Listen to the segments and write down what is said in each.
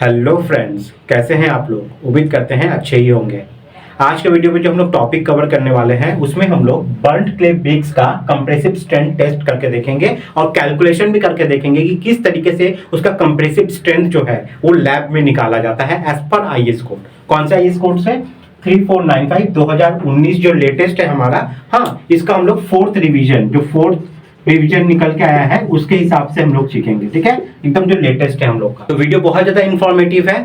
Hello friends, कैसे हैं आप लोग। उम्मीद करते हैं अच्छे ही होंगे। आज के वीडियो में जो हम लोग टॉपिक कवर करने वाले हैं उसमें हम लोग बर्न्ड क्ले ब्रिक्स का कंप्रेसिव स्ट्रेंथ टेस्ट करके देखेंगे और कैलकुलेशन भी करके देखेंगे कि किस तरीके से उसका कंप्रेसिव स्ट्रेंथ जो है वो लैब में निकाला जाता है एज पर आईएस कोड। कौन सा आईएस कोड से 3495 2019 जो लेटेस्ट है हमारा। हाँ, इसका हम लोग फोर्थ रिवीजन निकल के आया है, उसके हिसाब से हम लोग सीखेंगे। ठीक है, एकदम जो लेटेस्ट है हम लोग का। तो वीडियो बहुत ज्यादा इंफॉर्मेटिव है।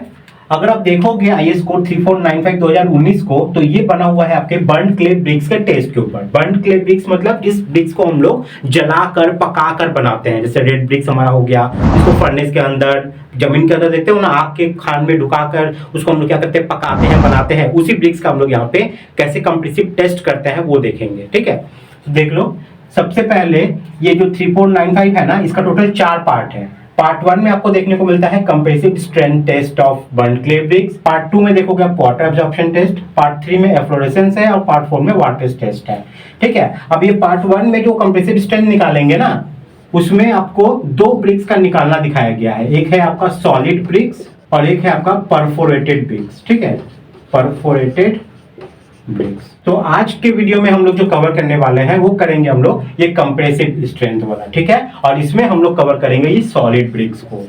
अगर आप देखोगे आईएस कोड 3495 2019 को, तो ये बना हुआ है आपके बर्न्ड क्ले ब्रिक्स के टेस्ट के ऊपर। बर्न्ड क्ले ब्रिक्स मतलब जिस ब्रिक्स को हम लोग जलाकर पकाकर बनाते हैं, जैसे रेड ब्रिक्स हमारा हो गया, इसको फर्नेस के अंदर जमीन के अंदर देखते हो ना, आग के खान में ढुकाकर उसको हम लोग क्या करते हैं, पकाते हैं, बनाते हैं। उसी ब्रिक्स का हम लोग यहाँ पे कैसे कंप्रेसिव टेस्ट करते हैं वो देखेंगे। ठीक है, तो देख लो। सबसे पहले ये जो 3495 है ना, इसका टोटल 4 पार्ट है। पार्ट 1 में आपको देखने को मिलता है compressive strength test of burnt clay bricks. Part 2 में देखोगे आप वाटर एब्जॉर्प्शन टेस्ट। पार्ट 3 में एफ्लोरेसेंस है और पार्ट 4 में वाटर टेस्ट है। ठीक है, अब ये पार्ट 1 में जो कंप्रेसिव स्ट्रेंथ निकालेंगे ना, उसमें आपको 2 ब्रिक्स का निकालना दिखाया गया है। एक है आपका सॉलिड ब्रिक्स और एक है आपका परफोरेटेड ब्रिक्स। ठीक है, परफोरेटेड ब्रिक्स। तो आज के वीडियो में हम लोग जो कवर करने वाले हैं वो करेंगे हम लोग ये कंप्रेसिव स्ट्रेंथ वाला। ठीक है, और इसमें हम लोग कवर करेंगे ये सॉलिड ब्रिक्स को।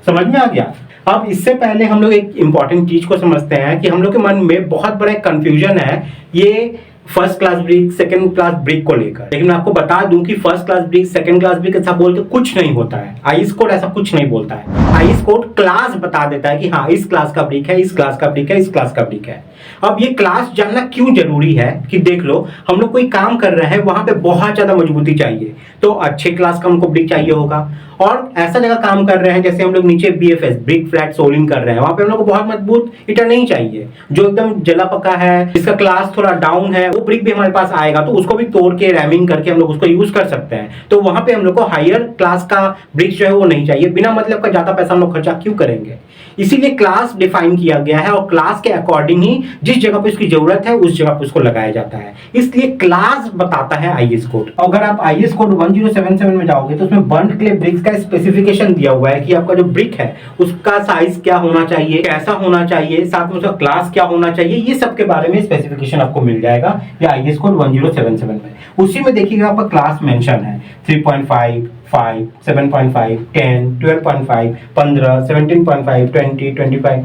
समझ में आ गया। अब इससे पहले हम लोग एक इंपॉर्टेंट चीज को समझते हैं कि हम लोग के मन में बहुत बड़ा कंफ्यूजन है ये first class brick second class brick को लेकर। लेकिन मैं आपको बता दूं कि first class brick second class brick ऐसा बोल के कुछ नहीं होता है। आईएस कोड ऐसा कुछ नहीं बोलता है। आईएस कोड क्लास बता देता है कि हाँ, इस क्लास का ब्रिक है, इस क्लास का ब्रिक है, इस क्लास का ब्रिक है। अब ये क्लास जानना क्यों जरूरी है कि देख लो, हम लोग कोई काम कर रहे हैं, वहां पे बहुत ज्यादा मजबूती चाहिए, तो अच्छे क्लास का हमको ब्रिक चाहिए होगा। और ऐसा जगह काम कर रहे हैं जैसे हम लोग नीचे बीएफएस ब्रिक फ्लैट सोलिंग कर रहे हैं, वहां पे हम लोग को बहुत मजबूत ईटा नहीं चाहिए। जो एकदम जला पका है, जिसका क्लास थोड़ा डाउन है, वो ब्रिक भी हमारे पास आएगा, तो उसको भी तोड़ के रैमिंग करके हम लोग उसको यूज कर सकते हैं। तो वहां पे हम लोग को हायर क्लास का ब्रिक जो है वो नहीं चाहिए। बिना मतलब का ज्यादा पैसा हम लोग खर्चा क्यों करेंगे। इसीलिए क्लास डिफाइन किया गया है और क्लास के अकॉर्डिंग ही जिस जगह पे उसकी जरूरत है उस जगह पे उसको लगाया जाता है। इसलिए क्लास बताता है आईएस कोड। अगर आप आईएस कोड 1077 में जाओगे तो उसमें बर्न्ड क्ले ब्रिक्स का स्पेसिफिकेशन दिया हुआ है कि आपका जो ब्रिक है उसका साइज क्या होना चाहिए, कैसा होना चाहिए, साथ में उसका क्लास क्या होना चाहिए, ये सब के बारे में स्पेसिफिकेशन आपको मिल जाएगा या आईएस कोड 1077 में। उसी में देखिएगा आपका क्लास मेंशन है 3.5, 5, 7.5, 10, 12.5, 15, 17.5, 20, 25,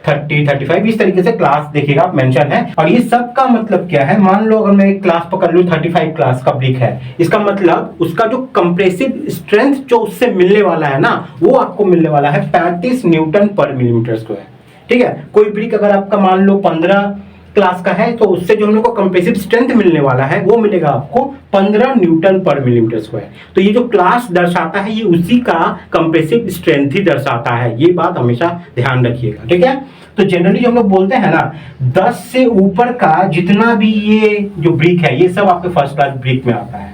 30, 35, इस तरीके से क्लास देखिएगा आप मेंशन है। और ये सब का मतलब क्या है, मान लो अगर मैं एक क्लास पकड़ लूं 35 क्लास का ब्रिक है, इसका मतलब उसका जो कंप्रेसिव स्ट्रेंथ जो उससे मिलने वाला है ना, वो आपको मिलने वाला है 35 न्यूटन पर मिलीमीटर स्क्वायर। ठीक है, कोई ब्रिक अगर आपका मान लो 15 क्लास का है तो उससे जो हम लोग को कंप्रेसिव स्ट्रेंथ मिलने वाला है वो मिलेगा आपको 15 न्यूटन पर मिलीमीटर स्क्वायर। तो ये जो क्लास दर्शाता है ये उसी का कंप्रेसिव स्ट्रेंथ ही दर्शाता है। ये बात हमेशा ध्यान रखिएगा। ठीक है, तो जनरली जो हम लोग बोलते हैं ना, 10 से ऊपर का जितना भी ये जो ब्रिक है ये सब आपके फर्स्ट क्लास ब्रिक में आता है।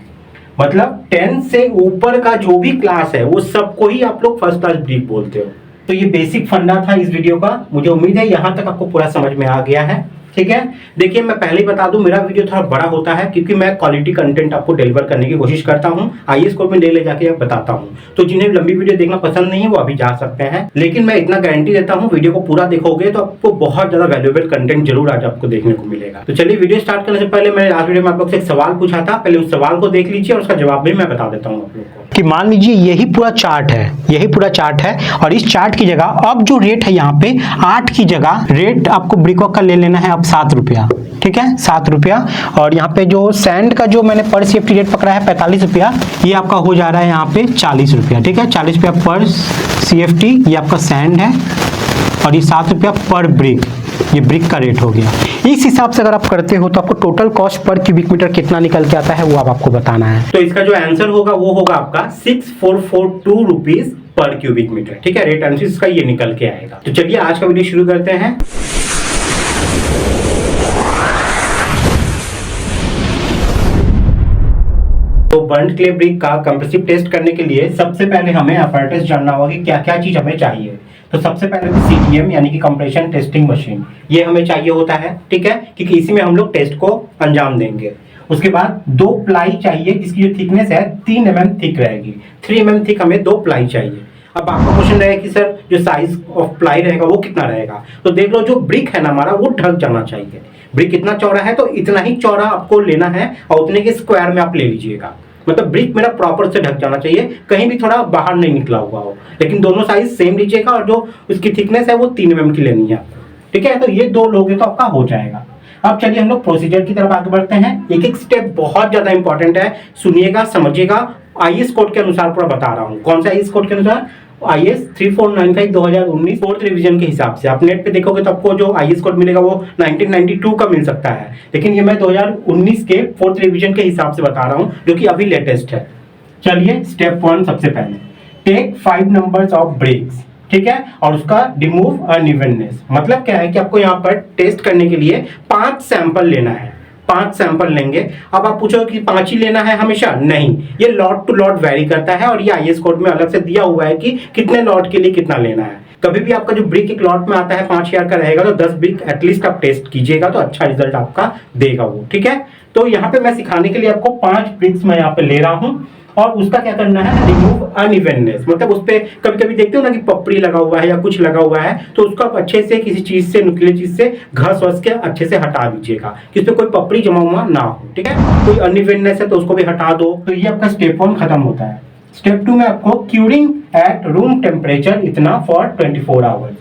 मतलब 10 से ऊपर का जो भी क्लास है वो सबको ही आप लोग फर्स्ट क्लास ब्रिक बोलते हो। तो ये बेसिक फंडा था इस वीडियो का। मुझे उम्मीद है यहां तक आपको पूरा समझ में आ गया है। ठीक है, देखिए मैं पहले ही बता दूं, मेरा वीडियो थोड़ा बड़ा होता है क्योंकि मैं क्वालिटी कंटेंट आपको डिलीवर करने की कोशिश करता हूं। आईएस कोड में ले जाके बताता हूं। तो जिन्हें लंबी वीडियो देखना पसंद नहीं है वो अभी जा सकते हैं, लेकिन मैं इतना गारंटी देता हूं वीडियो को पूरा देखोगे तो आपको बहुत ज्यादा वैल्यूएबल कंटेंट जरूर आज आपको देखने को मिलेगा। तो चलिए, वीडियो स्टार्ट करने से पहले मैंने लास्ट वीडियो में आप लोग से एक सवाल पूछा था, पहले उस सवाल को देख लीजिए और उसका जवाब भी मैं बता देता हूँ आप लोग को। कि मान लीजिए यही पूरा चार्ट है और इस चार्ट की जगह अब जो रेट है यहाँ पे 8 की जगह रेट आपको ब्रिकॉक का ले लेना है अब 7 रुपया। ठीक है, 7 रुपया। और यहाँ पे जो सैंड का जो मैंने पर सीएफटी रेट पकड़ा है 45 रुपया, ये आपका हो जा रहा है यहाँ पे 40 रुपया। ठीक है, 40 रुपया पर सीएफटी ये आपका सैंड है और ये 7 रुपया पर ब्रिक, ये ब्रिक का रेट हो गया। इस हिसाब से अगर आप करते हो तो आपको टोटल कॉस्ट पर क्यूबिक मीटर कितना निकल के आता है वो आपको बताना है। तो इसका जो आंसर होगा वो होगा आपका 6442 रुपीज पर क्यूबिक मीटर। ठीक है, रेट आंसर इसका ये निकल के आएगा। तो चलिए आज का वीडियो शुरू करते हैं। तो बर्न्ड क्ले ब्रिक का कंप्रेसिव टेस्ट करने के लिए सबसे पहले हमें apparatus जानना होगा कि क्या क्या चीज हमें चाहिए। तो सबसे पहले सीटीएम यानी कि कंप्रेशन टेस्टिंग मशीन, ये हमें चाहिए होता है। ठीक है, क्योंकि इसी में हम लोग टेस्ट को अंजाम देंगे। उसके बाद 2 प्लाई चाहिए जिसकी जो थिकनेस है 3 mm थिक रहेगी। 3 mm थिक हमें 2 प्लाई चाहिए। अब आपका क्वेश्चन रहेगा कि सर जो साइज ऑफ प्लाई रहेगा वो कितना रहेगा, तो देख लो जो ब्रिक है ना हमारा वो ढक जाना चाहिए। ब्रिक कितना चौड़ा है तो इतना ही चौड़ा आपको लेना है और उतने के स्क्वायर में आप ले लीजिएगा। मतलब ब्रिक मेरा प्रॉपर से ढक जाना चाहिए, कहीं भी थोड़ा बाहर नहीं निकला हुआ हो, लेकिन दोनों साइज सेम लीजिएगा और जो उसकी थिकनेस है वो 3 mm की लेनी है। ठीक है, तो ये 2 लोगे तो आपका हो जाएगा। अब चलिए हम लोग प्रोसीजर की तरफ आगे बढ़ते हैं। एक एक स्टेप बहुत ज्यादा इंपॉर्टेंट है, सुनिएगा समझिएगा। आईएएस कोड के अनुसार पूरा बता रहा हूँ। कौन सा आईएएस कोड के अनुसार? आईएएस 3495 2019 फोर्थ रिवीजन के हिसाब से। आप नेट पे देखोगे तो आपको जो आईएएस कोड मिलेगा वो 1992 का मिल सकता है, लेकिन ये मैं 2019 के फोर्थ रिवीजन के हिसाब से बता रहा हूँ जो कि अभी लेटेस्ट है। चलिए स्टेप 1 सबसे पहले टेक 5 नंबर्स ऑफ ब्रेक्स। ठीक है, और उसका रिमूव अनइवननेस। मतलब क्या है कि आपको यहाँ पर टेस्ट करने के लिए 5 सैंपल लेना है। 5 सैंपल लेंगे। अब आप पूछो कि 5 ही लेना है हमेशा? नहीं, ये लॉट टू लॉट वेरी करता है और ये आईएएस कोड में अलग से दिया हुआ है कि कितने लॉट के लिए कितना लेना है। कभी भी आपका जो ब्रिक एक लॉट में आता है 5000 का रहेगा तो 10 ब्रिक एटलीस्ट आप टेस्ट कीजिएगा तो अच्छा रिजल्ट आपका देगा वो। ठीक है, तो यहाँ पे मैं सिखाने के लिए आपको 5 ब्रिक्स मैं यहाँ पे ले रहा हूँ और उसका क्या करना है, रिमूव अनइवननेस। मतलब उस पे कभी कभी देखते हो ना कि पपड़ी लगा हुआ है या कुछ लगा हुआ है, तो उसको आप अच्छे से किसी चीज से, नुकीली चीज से घस वस के अच्छे से हटा दीजिएगा कि उसपे कोई पपड़ी जमा हुआ ना हो। ठीक है, कोई अनइवननेस है तो उसको भी हटा दो। तो ये आपका स्टेप 1 खत्म होता है। स्टेप 2 में आपको क्यूरिंग एट रूम टेम्परेचर इतना फॉर 24 आवर्स।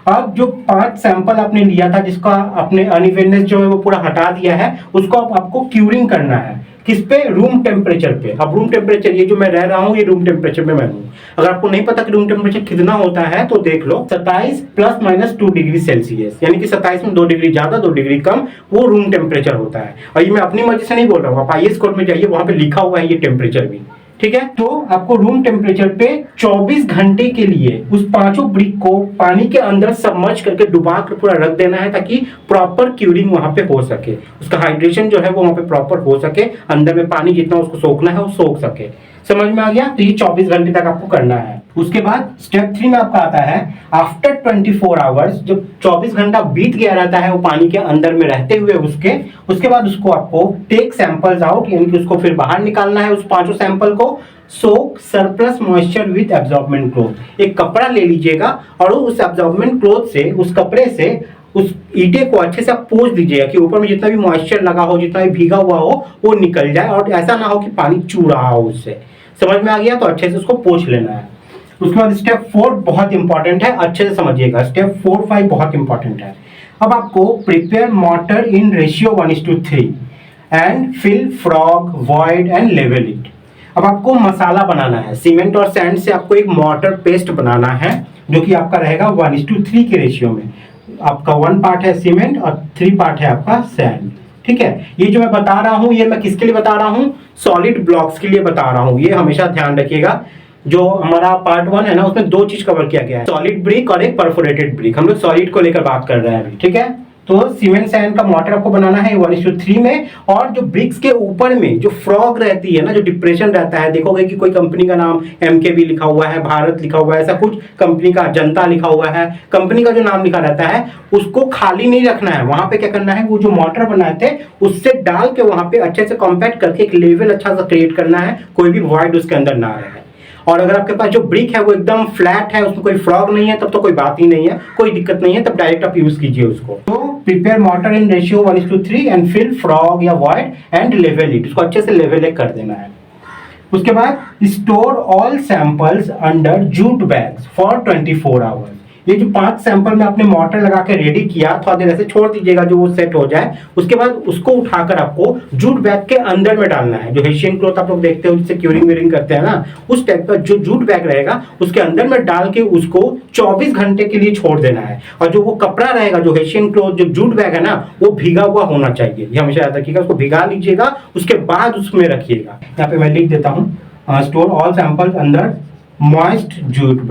अब जो 5 सैंपल आपने लिया था जिसका आपने अनइवननेस जो है वो पूरा हटा दिया है, उसको आपको क्यूरिंग करना है। किस पे? रूम टेम्परेचर पे। अब रूम टेम्परेचर, ये जो मैं रह रहा हूँ ये रूम टेम्परेचर में मैं हूँ। अगर आपको नहीं पता कि रूम टेम्परेचर कितना होता है तो देख लो, 27 ± 2 डिग्री सेल्सियस, यानी कि 27 में 2 डिग्री ज्यादा 2 डिग्री कम, वो रूम टेम्परेचर होता है। और ये मैं अपनी मर्जी से नहीं बोल रहा हूँ, आप आईएएस कोड में जाइए, वहां पे लिखा हुआ है ये टेम्परेचर भी। ठीक है, तो आपको रूम टेम्परेचर पे 24 घंटे के लिए उस 5 ब्रिक को पानी के अंदर सबमर्ज करके डुबा कर पूरा रख देना है ताकि प्रॉपर क्यूरिंग वहां पे हो सके, उसका हाइड्रेशन जो है वो वहां पे प्रॉपर हो सके, अंदर में पानी जितना उसको सोखना है वो सोख सके। समझ में आ गया? तो ये 24 घंटे तक आपको करना है। उसके बाद स्टेप 3 में आपका आता है आफ्टर 24 आवर्स, जब 24 घंटा बीत गया रहता है वो पानी के अंदर में रहते हुए उसके बाद उसको आपको टेक सैंपल्स आउट, यानी कि उसको फिर बाहर निकालना है उस 5 सैंपल को। सोक सरप्लस मॉइस्चर विद एब्जॉर्बमेंट क्लॉथ। एक कपड़ा ले लीजिएगा और उस एब्जॉर्बमेंट क्लॉथ से, उस कपड़े से उस ईटे को अच्छे से आप पोंछ दीजिएगा कि ऊपर में जितना भी मॉइस्चर लगा हो, जितना भी भीगा हुआ हो वो निकल जाए और ऐसा ना हो कि पानी चू रहा हो उससे। समझ में आ गया? तो अच्छे से उसको पोंछ लेना है। उसके बाद स्टेप 4 बहुत इंपॉर्टेंट है, अच्छे से समझिएगा। स्टेप 4, 5 बहुत इंपॉर्टेंट है। अब आपको prepare mortar in ratio 1:3 and fill frog void and level it. अब आपको मसाला बनाना है, सीमेंट और सैंड से आपको एक मॉर्टर पेस्ट बनाना है जो कि आपका रहेगा 1:3 के रेशियो में। आपका 1 पार्ट है सीमेंट और 3 पार्ट है आपका सैंड। ठीक है, ये जो मैं बता रहा हूँ ये मैं किसके लिए बता रहा हूँ? सॉलिड ब्लॉक्स के लिए बता रहा हूँ। ये हमेशा ध्यान रखिएगा। जो हमारा पार्ट 1 है ना उसमें 2 चीज कवर किया गया है, सॉलिड ब्रिक और एक परफोरेटेड ब्रिक। हम लोग सॉलिड को लेकर बात कर रहे हैं अभी। ठीक है, तो सीमेंट सैंड का मॉर्टर आपको बनाना है 1:3 में। और जो ब्रिक्स के ऊपर में जो फ्रॉग रहती है ना, जो डिप्रेशन रहता है, देखोगे कि कोई कंपनी का नाम MKB लिखा हुआ है, भारत लिखा हुआ है, ऐसा कुछ कंपनी का, जनता लिखा हुआ है, कंपनी का जो नाम लिखा रहता है उसको खाली नहीं रखना है। वहां पे क्या करना है, वो जो मॉर्टर बनाए थे उससे डाल के वहां पे अच्छे से कॉम्पैक्ट करके एक लेवल अच्छा सा क्रिएट करना है, कोई भी वॉइड उसके अंदर ना रहे। और अगर आपके पास जो ब्रिक है वो एकदम फ्लैट है, उसमें कोई फ्रॉग नहीं है, तब तो कोई बात ही नहीं है, कोई दिक्कत नहीं है, तब डायरेक्ट आप यूज कीजिए उसको। तो prepare mortar in ratio 1:3 and fill frog या वॉइड एंड लेवल इट। उसको अच्छे से लेवल कर देना है। उसके बाद store all samples under jute bags for 24 hours. ये जो 5 सैंपल में आपने मॉर्टर लगा के रेडी किया, थोड़ा देर ऐसे छोड़ दीजिएगा जो वो सेट हो जाए। उसके बाद उसको उठाकर आपको जूट बैग के अंदर में डालना है। जो हेशियन क्लॉथ आप लोग देखते हो जिससे क्यूरिंग व्यूरिंग करते हैं ना, उस टाइप का जो जूट बैग रहेगा उसके अंदर में डाल के उसको 24 घंटे के लिए छोड़ देना है। और जो वो कपड़ा रहेगा, जो हेशियन क्लॉथ, जो जूट बैग है ना, वो भीगा हुआ होना चाहिए। ये हमेशा याद रखिएगा, उसको भिगा लीजिएगा, उसके बाद उसमें रखिएगा। यहाँ पे मैं लिख देता हूँ, store all samples under moist jute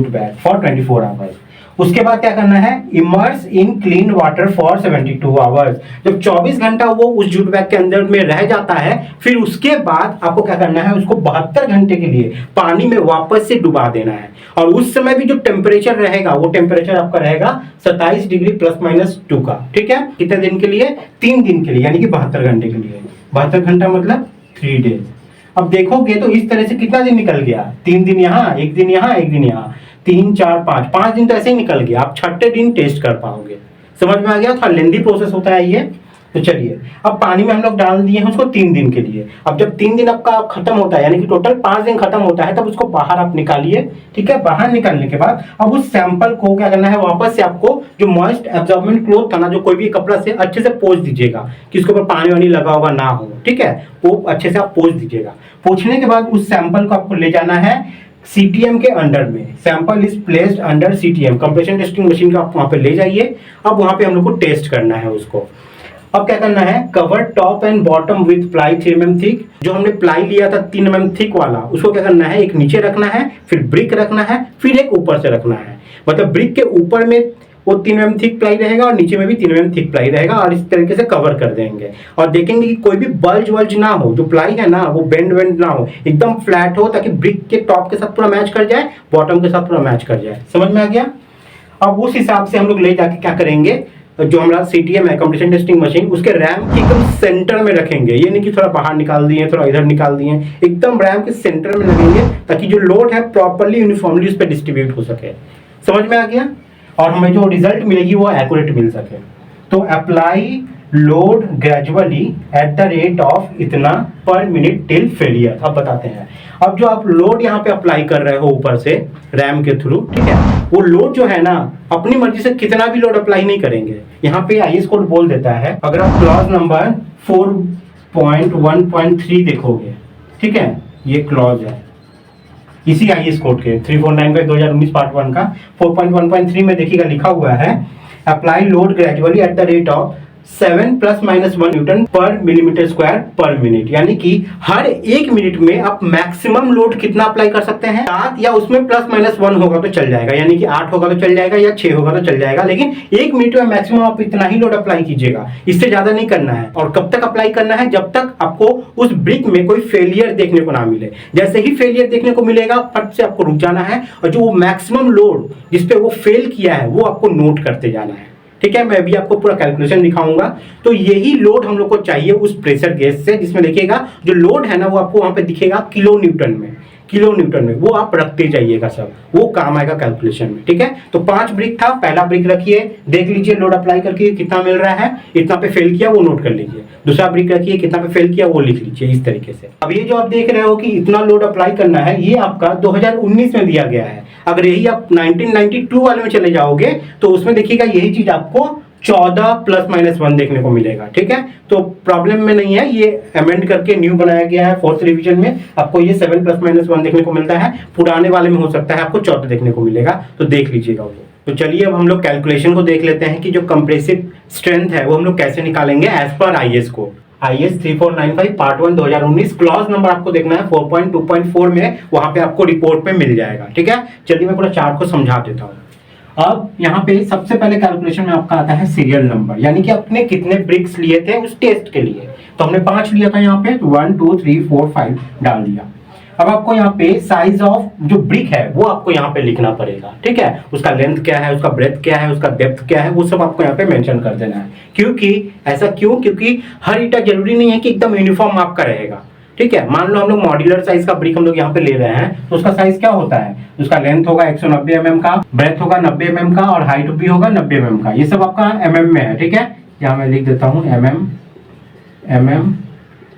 bag for 24 hours. उसके बाद क्या करना है, immerse in clean water for 72 hours. जब 24 घंटा वो उस जूट बैग के अंदर में रह जाता है, फिर उसके बाद आपको क्या करना है, उसको 72 घंटे के लिए पानी में वापस से डुबा देना है। और उस समय भी जो टेम्परेचर रहेगा वो टेम्परेचर आपका रहेगा 27 डिग्री +-2 का। ठीक है, कितने दिन के लिए? 3 दिन के लिए, यानी कि 72 घंटे के लिए। 72 घंटा मतलब 3 डेज। अब देखोगे तो इस तरह से कितना दिन निकल गया, 3 दिन यहाँ, 1 दिन यहाँ, 1 दिन यहाँ, 3 4 5 दिन तो ऐसे ही निकल गया। आप छठे दिन टेस्ट कर पाओगे। समझ में आ गया? थोड़ा लेंदी प्रोसेस होता है ये। तो चलिए, अब पानी में हम लोग डाल दिए हैं उसको 3 दिन के लिए। अब जब 3 दिन आपका खत्म होता है, यानी कि टोटल 5 दिन खत्म होता है, तब उसको बाहर आप निकालिए। ठीक है, बाहर निकालने के बाद अब उस सैंपल को क्या करना है, वापस से आपको जो मॉइस्ट एब्जॉर्बेंट क्लॉथ था ना, जो कोई भी कपड़ा से अच्छे से पोंछ दीजिएगा कि उसके ऊपर पानी वानी लगा होगा ना हो। ठीक है, वो अच्छे से आप पोंछ दीजिएगा। पोंछने के बाद उस सैंपल को आपको ले जाना है CTM के अंडर में। Sample is placed under CTM, compression testing machine को आप वहां पे ले जाइए। अब वहां पे हम लोग को टेस्ट करना है उसको। अब क्या करना है, cover top and bottom with ply 3 mm thick. जो हमने प्लाई लिया था 3 mm थिक वाला, उसको क्या करना है, एक नीचे रखना है, फिर ब्रिक रखना है, फिर एक ऊपर से रखना है। मतलब ब्रिक के ऊपर में वो 3 mm थिक प्लाई रहेगा और नीचे में भी 3 mm थिक प्लाई रहेगा, और इस तरीके से कवर कर देंगे। और देखेंगे कि कोई भी बल्ज वल्ज ना हो, जो प्लाई है ना वो बेंड वेंड ना हो, एकदम फ्लैट हो, ताकि ब्रिक के टॉप के साथ पूरा मैच कर जाए, बॉटम के साथ पूरा मैच कर जाए। समझ में आ गया? अब उस हिसाब से हम लोग ले जाके क्या करेंगे, जो हमारा CTM है, कंप्रेशन टेस्टिंग मशीन, उसके रैम के एकदम सेंटर में रखेंगे। ये नहीं कि थोड़ा बाहर निकाल दिए, थोड़ा इधर निकाल दिए, एकदम रैम के सेंटर में लगेंगे, ताकि जो लोड है प्रॉपर्ली यूनिफॉर्मली उस पर डिस्ट्रीब्यूट हो सके। समझ में आ गया? और हमें जो रिजल्ट मिलेगी वो एक्यूरेट मिल सके। तो apply load gradually at the rate of इतना पर मिनट टिल फेलियर। अब बताते हैं, अब जो आप लोड यहाँ पे अप्लाई कर रहे हो ऊपर से रैम के थ्रू, ठीक है, वो लोड जो है ना, अपनी मर्जी से कितना भी लोड अप्लाई नहीं करेंगे। यहाँ पे IS कोड बोल देता है, अगर आप क्लॉज नंबर 4.1.3 देखोगे, ठीक है, ये क्लॉज है इसी IS कोड के 349 2019 पार्ट 1 का 4.1.3 में देखिएगा लिखा हुआ है, apply load gradually at the rate of 7 ± 1 Newton पर मिलीमीटर स्क्वायर पर मिनट। यानी कि हर 1 मिनट में आप मैक्सिमम लोड कितना अप्लाई कर सकते हैं, 7, या उसमें ±1 होगा तो चल जाएगा, यानी कि 8 होगा तो चल जाएगा या 6 होगा तो चल जाएगा, लेकिन 1 मिनट में मैक्सिमम आप इतना ही लोड अप्लाई कीजिएगा, इससे ज्यादा नहीं करना है। और कब तक अप्लाई करना है, जब तक आपको उस ब्रिक में कोई फेलियर देखने को ना मिले। जैसे ही फेलियर देखने को मिलेगा, फट से आपको रुक जाना है, और जो मैक्सिमम लोड जिसपे वो फेल किया है वो आपको नोट करते जाना है। ठीक है, मैं अभी आपको पूरा कैलकुलेशन दिखाऊंगा। तो यही लोड हम लोग को चाहिए उस प्रेशर गेज से, जिसमें देखिएगा जो लोड है ना, वो आपको वहां पे दिखेगा किलो न्यूटन में, वो आप रखते जाइएगा, सब वो काम आएगा कैलकुलेशन में। ठीक है, तो 5 ब्रिक था, पहला ब्रिक रखिए, देख लीजिए लोड अप्लाई करके कितना मिल रहा है, इतना पे फेल किया वो नोट कर लीजिए। दूसरा ब्रिक रखिए, कितना पे फेल किया वो लिख लीजिए, इस तरीके से। अब ये जो आप देख रहे हो कि इतना लोड अप्लाई करना है, ये आपका 2019 में दिया गया है। अगर यही आप 1992 वाले में चले जाओगे तो उसमें देखिएगा यही चीज आपको 14 ± 1 देखने को मिलेगा। ठीक है, तो प्रॉब्लम में नहीं है, ये अमेंड करके न्यू बनाया गया है 4th रिवीजन में, आपको ये 7 ± 1 देखने को मिलता है। पुराने वाले में हो सकता है आपको 14 देखने को मिलेगा, तो देख लीजिएगा वो। तो चलिए अब हम लोग कैलकुलेशन को देख लेते हैं कि जो कंप्रेसिव स्ट्रेंथ है वो हम लोग कैसे निकालेंगे एज पर IS code. IS 3495 part 1 2019 clause number आपको देखना है 4.2.4 में, वहां पे आपको रिपोर्ट में मिल जाएगा। ठीक है, चलिए मैं पूरा चार्ट को समझा देता हूँ। अब यहाँ पे सबसे पहले कैलकुलेशन में आपका आता है सीरियल नंबर, यानी कि आपने कितने ब्रिक्स लिए थे उस टेस्ट के लिए। तो हमने 5 लिया था यहाँ पे, तो 1 2 3 4 5 डाल दिया। अब आपको यहाँ पे साइज ऑफ जो ब्रिक है वो आपको यहाँ पे लिखना पड़ेगा। ठीक है, उसका लेंथ क्या है, उसका ब्रेथ क्या है, उसका डेप्थ क्या है, वो सब आपको यहाँ पे मेंशन कर देना है। क्योंकि ऐसा क्यों, क्योंकि हर ईटा जरूरी नहीं है कि एकदम यूनिफॉर्म आपका रहेगा। ठीक है, मान लो हम लोग मॉड्यूलर साइज का ब्रिक हम लोग यहाँ पे ले रहे हैं, तो उसका साइज क्या होता है, उसका लेंथ होगा 190 mm का, ब्रेथ होगा 90 mm का, और हाइट भी होगा 90 mm का। ये सब आपका mm में है। ठीक है, यहाँ मैं लिख देता हूँ mm,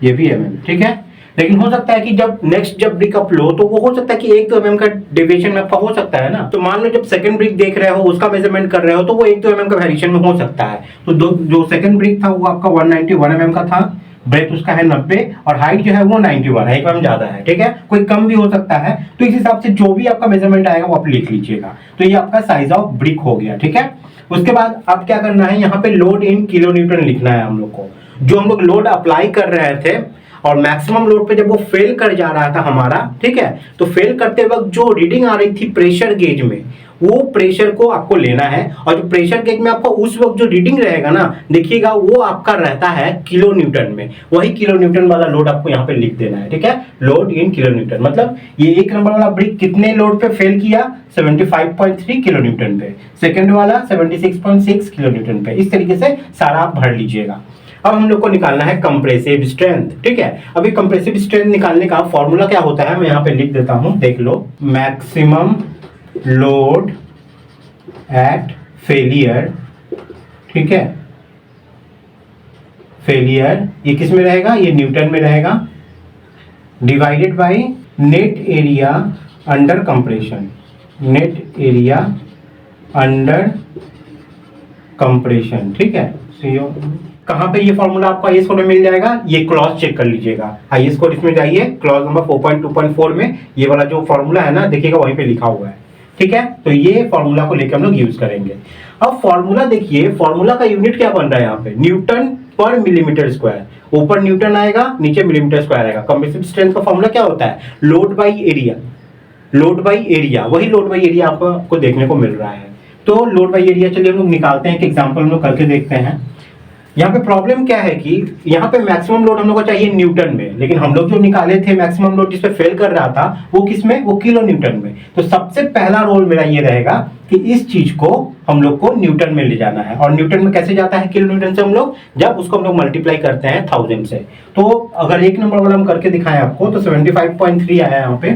ये भी mm। ठीक है, लेकिन हो सकता है कि जब नेक्स्ट ब्रिक आप लो तो वो हो सकता है कि 1-2 mm का डेविएशन में आपका हो सकता है ना। तो मान लो जब सेकंड ब्रिक देख रहे हो, उसका मेजरमेंट कर रहे हो, तो वो 1-2 mm का वेरिएशन में हो सकता है। तो जो सेकंड ब्रिक था वो आपका 191 mm का था, ब्रेथ उसका है 90, और हाइट जो है वो 91 है, 1 mm ज्यादा है। ठीक है, कोई कम भी हो सकता है, तो इस हिसाब से जो भी आपका मेजरमेंट आएगा वो आप लिख लीजिएगा। तो ये आपका साइज ऑफ ब्रिक हो गया। ठीक है, उसके बाद अब क्या करना है, यहाँ पे लोड इन किलो न्यूटन लिखना है हम लोग को। जो हम लोग लोड अप्लाई कर रहे थे और मैक्सिमम लोड पे जब वो फेल कर जा रहा था हमारा, ठीक है, तो फेल करते वक्त जो रीडिंग आ रही थी प्रेशर गेज में, वो प्रेशर को आपको लेना है। और जो प्रेशर गेज में आपको उस वक्त जो रीडिंग रहेगा ना, देखिएगा वो आपका रहता है किलो न्यूटन में। वही किलो न्यूटन वाला लोड आपको यहाँ पे लिख देना है। ठीक है, लोड इन किलो न्यूटन, मतलब ये 1 नंबर वाला ब्रिक कितने लोड पे फेल किया, 75.3 किलो न्यूटन पे, सेकंड वाला 76.6 किलो न्यूटन पे। इस तरीके से सारा आप भर लीजिएगा। अब हम लोग को निकालना है कंप्रेसिव स्ट्रेंथ, ठीक है। अभी कंप्रेसिव स्ट्रेंथ निकालने का फॉर्मूला क्या होता है मैं यहाँ पे लिख देता हूँ, देख लो। मैक्सिमम लोड एट फेलियर, ठीक है, फेलियर ये किस में रहेगा, ये न्यूटन में रहेगा, divided by net area under compression, net area under compression, ठीक है। कहाँ पे ये फॉर्मूला आपको आईएस कोड में मिल जाएगा, ये क्लॉज चेक कर लीजिएगा, आईएस कोड इसमें जाइए, क्लॉज नंबर 4.2.4 में ये वाला जो फॉर्मूला है ना, देखिएगा वहीं पे लिखा हुआ है, ठीक है। तो ये फॉर्मूला को लेकर हम लोग यूज करेंगे। अब फॉर्मूला देखिए, फॉर्मूला का यूनिट क्या बन रहा है यहाँ पे, न्यूटन पर मिलीमीटर स्क्वायर, ऊपर न्यूटन आएगा, नीचे मिलीमीटर स्क्वायर आएगा। कंप्रेसिव स्ट्रेंथ का फॉर्मूला क्या होता है, load by area, load by area, वही लोड बाई एरिया आपको देखने को मिल रहा है। तो लोड बाई एरिया चलिए हम लोग निकालते हैं, एक एग्जांपल हम लोग करके देखते हैं। यहाँ पे प्रॉब्लम क्या है कि यहाँ पे मैक्सिमम लोड हम लोग को चाहिए न्यूटन में, लेकिन हम लोग जो निकाले थे मैक्सिमम लोड जिस पे फेल कर रहा था वो किस में, वो किलो न्यूटन में। तो सबसे पहला रोल मेरा ये रहेगा कि इस चीज को हम लोग को न्यूटन में ले जाना है। और न्यूटन में कैसे जाता है किलो न्यूटन से हम लोग, जब उसको हम लोग मल्टीप्लाई करते हैं 1000 से। तो अगर एक नंबर वाला हम करके दिखाएं आपको, तो 75.3 आया यहाँ पे,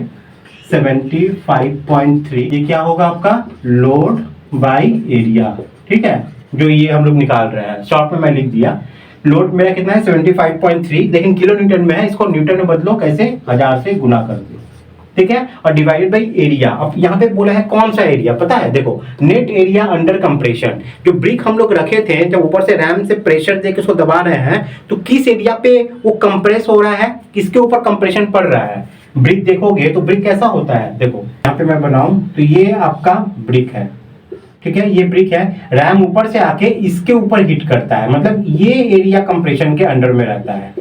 75.3, ये क्या होगा आपका, लोड बाई एरिया, ठीक है, जो ये हम लोग निकाल रहे हैं। शॉर्ट में मैं लिख दिया, लोड मेरा कितना है 75.3, लेकिन किलो न्यूटन में है, इसको न्यूटन में बदलो, कैसे, 1000 से गुना कर दो, ठीक है, और डिवाइडेड बाई एरिया। अब यहाँ पे बोला है कौन सा एरिया, पता है, देखो, नेट एरिया अंडर कंप्रेशन। जो ब्रिक हम लोग रखे थे, जब ऊपर से रैम से प्रेशर देके उसको दबा रहे हैं, तो किस एरिया पे वो कंप्रेस हो रहा है, किसके ऊपर कंप्रेशन पड़ रहा है। ब्रिक देखोगे तो ब्रिक कैसा होता है, देखो यहाँ पे मैं बनाऊं तो ये आपका ब्रिक है, ठीक है, ये ब्रिक है, रैम ऊपर से आके इसके ऊपर हिट करता है, मतलब ये एरिया कंप्रेशन के अंडर में रहता है।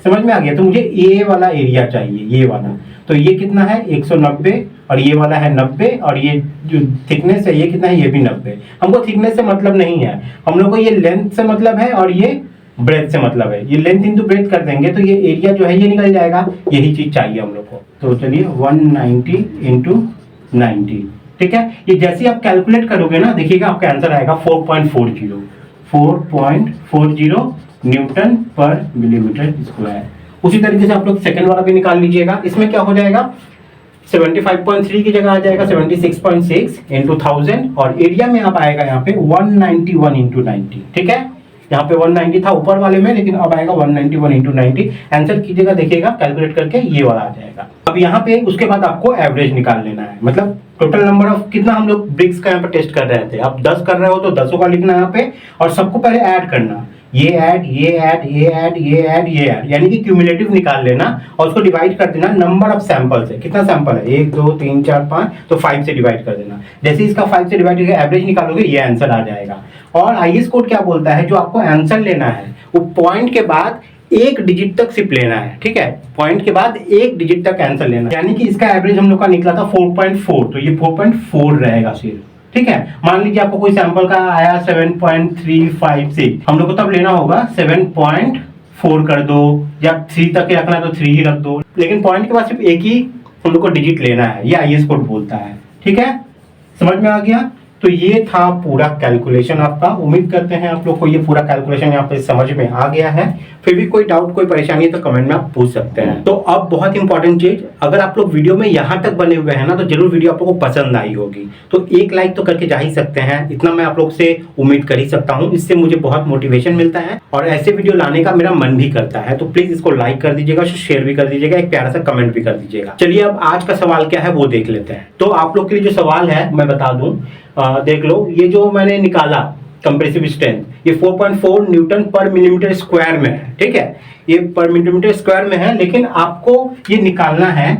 समझ में आ गया। तो मुझे ये वाला एरिया चाहिए, ये वाला, तो ये कितना है 190, और ये वाला है 90, और ये जो थिकनेस है ये कितना है, ये भी 90। हमको थिकनेस से मतलब नहीं है, हम लोग को ये लेंथ से मतलब है, और ये ब्रेथ से मतलब है। ये लेंथ इंटू ब्रेथ कर देंगे तो ये एरिया जो है ये निकल जाएगा, यही चीज चाहिए हम लोग को। तो चलिए 190 इंटू 90, ठीक है। ये जैसे आप कैलकुलेट करोगे ना, देखिएगा आपका आंसर आएगा 4.40 न्यूटन पर मिलीमीटर स्क्वायर। उसी तरीके से आप लोग सेकंड वाला भी निकाल लीजिएगा। इसमें क्या हो जाएगा, 75.3 की जगह आ जाएगा 76.6 इंटू 1000, और एरिया में आप आएगा यहाँ पे 191 इंटू 90, ठीक है। यहाँ पे 190 था ऊपर वाले में, लेकिन अब आएगा 191 इंटू 90। आंसर कीजिएगा, देखिएगा कैलकुलेट करके ये वाला आ जाएगा। अब यहाँ पे उसके बाद आपको एवरेज निकाल लेना है, मतलब टोटल नंबर ऑफ कितना हम लोग ब्रिक्स का यहाँ पे टेस्ट कर रहे थे। आप 10 कर रहे हो तो 10 का लिखना है यहाँ पे, और सबको पहले ऐड करना, ये ऐड, ये ऐड, ये ऐड, ये ऐड, ये ऐड, यानी कि क्यूमुलेटिव निकाल लेना, और उसको डिवाइड कर देना नंबर ऑफ सैंपल से। कितना सैंपल है, 1 2 3 4 5, तो 5 से डिवाइड कर देना। जैसे इसका 5 से डिवाइड करके एवरेज निकालोगे, ये आंसर आ जाएगा। और आईएस कोड क्या बोलता है, जो आपको आंसर लेना है वो पॉइंट के बाद एक डिजिट तक सिर्फ लेना है, ठीक है, पॉइंट के बाद एक डिजिट तक आंसर लेना है। यानी कि इसका एवरेज हम लोग का निकला था 4.4, तो ये 4.4 रहेगा सिर्फ, ठीक है। मान लीजिए आपको कोई सैंपल का आया 7.356, हम लोग को तब लेना होगा 7.4 कर दो, या 3 तक रखना है तो 3 ही रख दो, लेकिन पॉइंट के बाद सिर्फ एक ही हम लोग को डिजिट लेना है, ये आईएस कोड बोलता है, ठीक है। समझ में आ गया। तो ये था पूरा कैलकुलेशन आपका। उम्मीद करते हैं आप लोग को ये पूरा कैलकुलेशन यहाँ पे समझ में आ गया है। फिर भी कोई डाउट, कोई परेशानी है तो कमेंट में आप पूछ सकते हैं। तो अब बहुत इंपॉर्टेंट चीज, अगर आप लोग वीडियो में यहाँ तक बने हुए हैं ना, तो जरूर वीडियो आप लोग को पसंद आई होगी। तो एक लाइक तो करके जा ही सकते हैं, इतना मैं आप लोग से उम्मीद कर ही सकता हूँ। इससे मुझे बहुत मोटिवेशन मिलता है और ऐसे वीडियो लाने का मेरा मन भी करता है। तो प्लीज इसको लाइक कर दीजिएगा, शेयर भी कर दीजिएगा, एक प्यारा सा कमेंट भी कर दीजिएगा। चलिए अब आज का सवाल क्या है वो देख लेते हैं। तो आप लोग के लिए जो सवाल है मैं बता दूं, देख लो, ये जो मैंने निकाला कंप्रेसिव स्ट्रेंथ, ये 4.4 न्यूटन पर मिलीमीटर स्क्वायर में है, ठीक है। ये पर मिलीमीटर स्क्वायर में है, लेकिन आपको ये निकालना है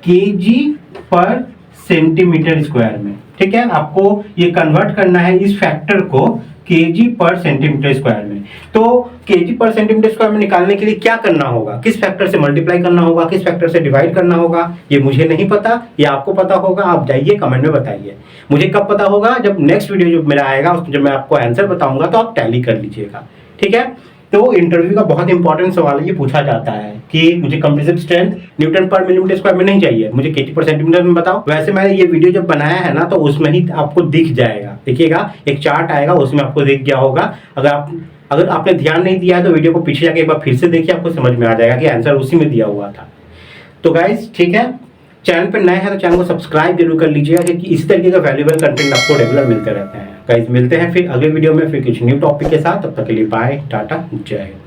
केजी पर सेंटीमीटर स्क्वायर में, ठीक है। आपको ये कन्वर्ट करना है इस फैक्टर को केजी पर सेंटीमीटर स्क्वायर में। तो केजी पर सेंटीमीटर स्क्वायर में निकालने के लिए क्या करना होगा, किस फैक्टर से मल्टीप्लाई करना होगा, किस फैक्टर से डिवाइड करना होगा, ये मुझे नहीं पता, ये आपको पता होगा। आप जाइए कमेंट में बताइए। मुझे कब पता होगा, जब नेक्स्ट वीडियो जो मेरा आएगा उसमें जब मैं आपको आंसर बताऊंगा तो आप टैली कर लीजिएगा, ठीक है। तो इंटरव्यू का बहुत इंपॉर्टेंट सवाल है, ये पूछा जाता है कि मुझे कंप्रेसिव स्ट्रेंथ न्यूटन पर मिलीमीटर स्क्वायर में नहीं चाहिए, मुझे केजी पर सेंटीमीटर में बताओ। वैसे मैंने ये वीडियो जब बनाया है ना, तो उसमें ही आपको दिख जाएगा, देखिएगा एक चार्ट आएगा, उसमें आपको दिख गया होगा। अगर आप अगर आपने ध्यान नहीं दिया है तो वीडियो को पीछे जाके एक बार फिर से देखिए, आपको समझ में आ जाएगा कि आंसर उसी में दिया हुआ था। तो गाइस ठीक है, चैनल पर नए हैं तो चैनल को सब्सक्राइब जरूर कर लीजिएगा, क्योंकि इस तरीके का वैल्यूएबल कंटेंट आपको रेगुलर मिलते रहते हैं। गाइस मिलते हैं फिर अगले वीडियो में फिर कुछ न्यू टॉपिक के साथ, तब तक के लिए बाय, टाटा, जय हिंद।